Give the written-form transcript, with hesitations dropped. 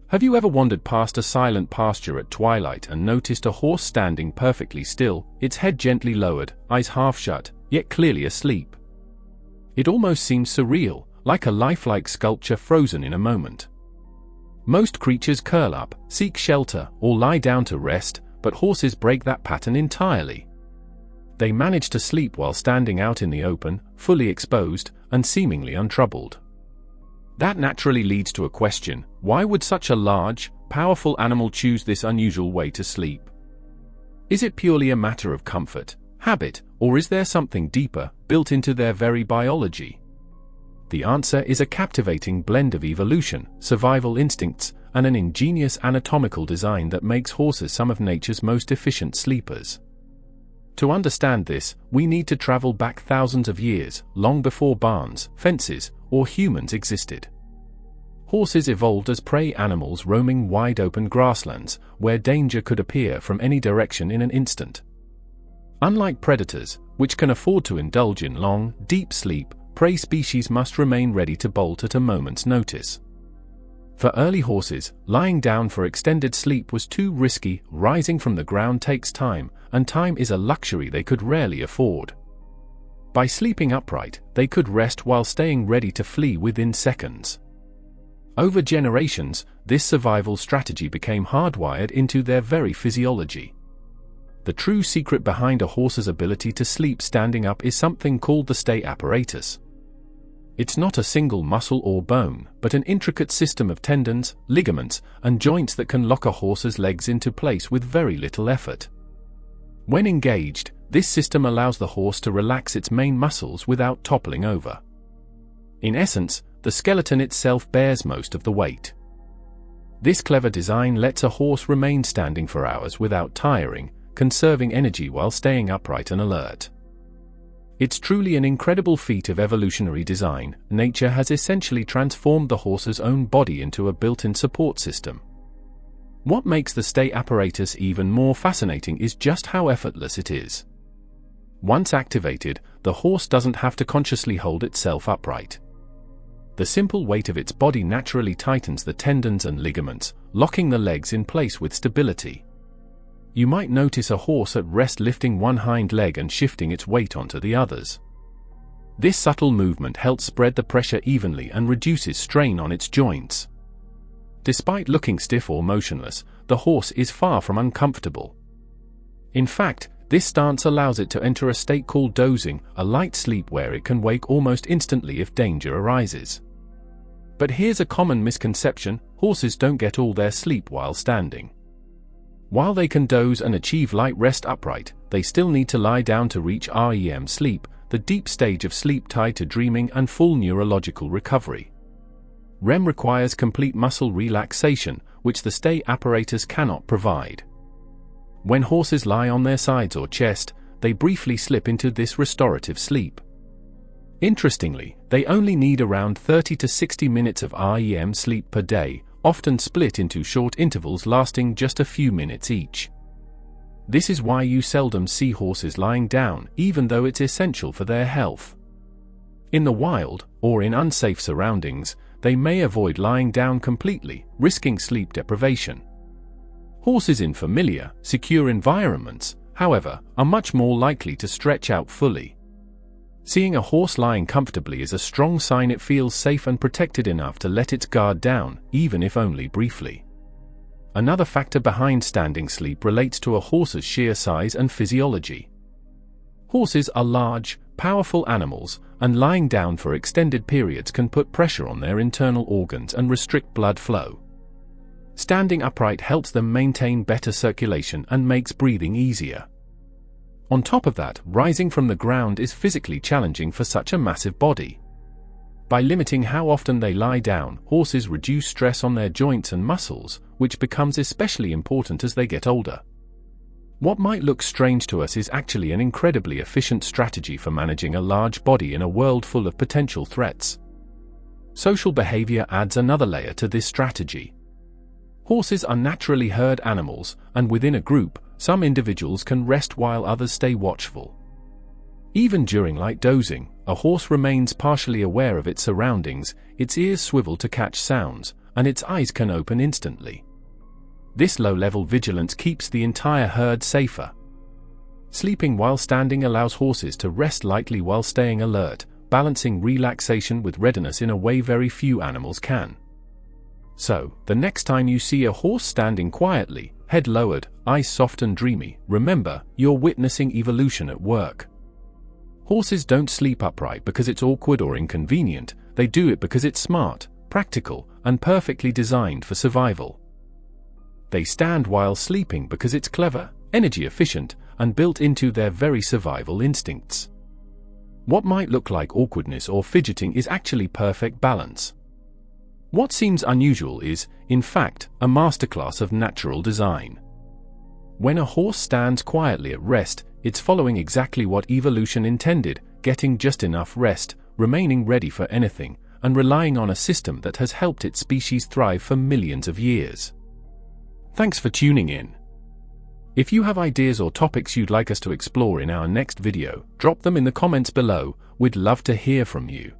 Have you ever wandered past a silent pasture at twilight and noticed a horse standing perfectly still, its head gently lowered, eyes half shut, yet clearly asleep? It almost seems surreal, like a lifelike sculpture frozen in a moment. Most creatures curl up, seek shelter, or lie down to rest, but horses break that pattern entirely. They manage to sleep while standing out in the open, fully exposed, and seemingly untroubled. That naturally leads to a question: why would such a large, powerful animal choose this unusual way to sleep? Is it purely a matter of comfort, habit, or is there something deeper, built into their very biology? The answer is a captivating blend of evolution, survival instincts, and an ingenious anatomical design that makes horses some of nature's most efficient sleepers. To understand this, we need to travel back thousands of years, long before barns, fences, or humans existed. Horses evolved as prey animals roaming wide-open grasslands, where danger could appear from any direction in an instant. Unlike predators, which can afford to indulge in long, deep sleep, prey species must remain ready to bolt at a moment's notice. For early horses, lying down for extended sleep was too risky. Rising from the ground takes time, and time is a luxury they could rarely afford. By sleeping upright, they could rest while staying ready to flee within seconds. Over generations, this survival strategy became hardwired into their very physiology. The true secret behind a horse's ability to sleep standing up is something called the stay apparatus. It's not a single muscle or bone, but an intricate system of tendons, ligaments, and joints that can lock a horse's legs into place with very little effort. When engaged, this system allows the horse to relax its main muscles without toppling over. In essence, the skeleton itself bears most of the weight. This clever design lets a horse remain standing for hours without tiring, conserving energy while staying upright and alert. It's truly an incredible feat of evolutionary design. Nature has essentially transformed the horse's own body into a built-in support system. What makes the stay apparatus even more fascinating is just how effortless it is. Once activated, the horse doesn't have to consciously hold itself upright. The simple weight of its body naturally tightens the tendons and ligaments, locking the legs in place with stability. You might notice a horse at rest lifting one hind leg and shifting its weight onto the others. This subtle movement helps spread the pressure evenly and reduces strain on its joints. Despite looking stiff or motionless, the horse is far from uncomfortable. In fact, this stance allows it to enter a state called dozing, a light sleep where it can wake almost instantly if danger arises. But here's a common misconception: horses don't get all their sleep while standing. While they can doze and achieve light rest upright, they still need to lie down to reach REM sleep, the deep stage of sleep tied to dreaming and full neurological recovery. REM requires complete muscle relaxation, which the stay apparatus cannot provide. When horses lie on their sides or chest, they briefly slip into this restorative sleep. Interestingly, they only need around 30 to 60 minutes of REM sleep per day, often split into short intervals lasting just a few minutes each. This is why you seldom see horses lying down, even though it's essential for their health. In the wild, or in unsafe surroundings, they may avoid lying down completely, risking sleep deprivation. Horses in familiar, secure environments, however, are much more likely to stretch out fully. Seeing a horse lying comfortably is a strong sign it feels safe and protected enough to let its guard down, even if only briefly. Another factor behind standing sleep relates to a horse's sheer size and physiology. Horses are large, powerful animals, and lying down for extended periods can put pressure on their internal organs and restrict blood flow. Standing upright helps them maintain better circulation and makes breathing easier. On top of that, rising from the ground is physically challenging for such a massive body. By limiting how often they lie down, horses reduce stress on their joints and muscles, which becomes especially important as they get older. What might look strange to us is actually an incredibly efficient strategy for managing a large body in a world full of potential threats. Social behavior adds another layer to this strategy. Horses are naturally herd animals, and within a group, some individuals can rest while others stay watchful. Even during light dozing, a horse remains partially aware of its surroundings, its ears swivel to catch sounds, and its eyes can open instantly. This low-level vigilance keeps the entire herd safer. Sleeping while standing allows horses to rest lightly while staying alert, balancing relaxation with readiness in a way very few animals can. So, the next time you see a horse standing quietly, head lowered, eyes soft and dreamy, remember, you're witnessing evolution at work. Horses don't sleep upright because it's awkward or inconvenient, they do it because it's smart, practical, and perfectly designed for survival. They stand while sleeping because it's clever, energy efficient, and built into their very survival instincts. What might look like awkwardness or fidgeting is actually perfect balance. What seems unusual is, in fact, a masterclass of natural design. When a horse stands quietly at rest, it's following exactly what evolution intended, getting just enough rest, remaining ready for anything, and relying on a system that has helped its species thrive for millions of years. Thanks for tuning in. If you have ideas or topics you'd like us to explore in our next video, drop them in the comments below. We'd love to hear from you.